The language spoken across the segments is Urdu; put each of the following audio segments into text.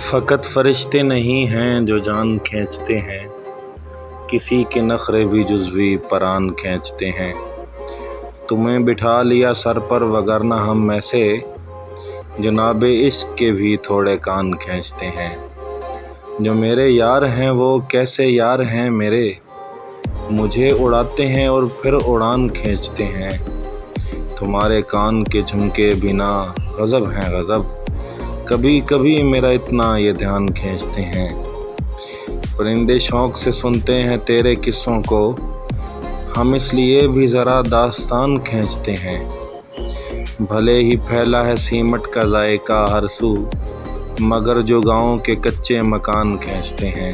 فقط فرشتے نہیں ہیں جو جان کھینچتے ہیں، کسی کے نخرے بھی جزوی پران کھینچتے ہیں۔ تمہیں بٹھا لیا سر پر وگرنہ ہم ایسے، جناب عشق کے بھی تھوڑے کان کھینچتے ہیں۔ جو میرے یار ہیں وہ کیسے یار ہیں میرے، مجھے اڑاتے ہیں اور پھر اڑان کھینچتے ہیں۔ تمہارے کان کے جھمکے بنا غضب ہیں غضب، کبھی کبھی میرا اتنا یہ دھیان کھینچتے ہیں۔ پرندے شوق سے سنتے ہیں تیرے قصوں کو، ہم اس لیے بھی ذرا داستان کھینچتے ہیں۔ بھلے ہی پھیلا ہے سیمٹ کا ذائقہ ہر سو، مگر جو گاؤں کے کچے مکان کھینچتے ہیں۔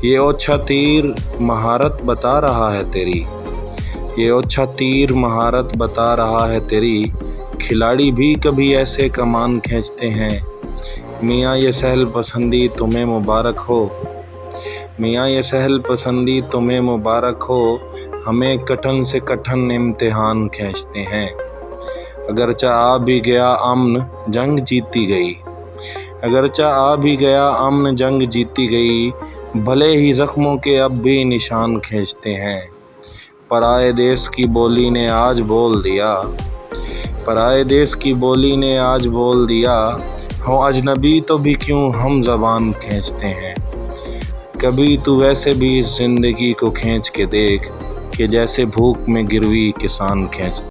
یہ اوچھا تیر مہارت بتا رہا ہے تیری، یہ اوچھا تیر مہارت بتا رہا ہے تیری، کھلاڑی بھی کبھی ایسے کمان کھینچتے ہیں۔ میاں یہ سہل پسندی تمہیں مبارک ہو، میاں یہ سہل پسندی تمہیں مبارک ہو، ہمیں کٹھن سے کٹھن امتحان کھینچتے ہیں۔ اگرچہ آ بھی گیا امن جنگ جیتی گئی، اگرچہ آ بھی گیا امن جنگ جیتی گئی، بھلے ہی زخموں کے اب بھی نشان کھینچتے ہیں۔ پرائے دیس کی بولی نے آج بول دیا، پرائے دیس کی بولی نے آج بول دیا، ہوں اجنبی تو بھی کیوں ہم زبان کھینچتے ہیں۔ کبھی تو ویسے بھی اس زندگی کو کھینچ کے دیکھ کہ جیسے بھوک میں گروی کسان کھینچتے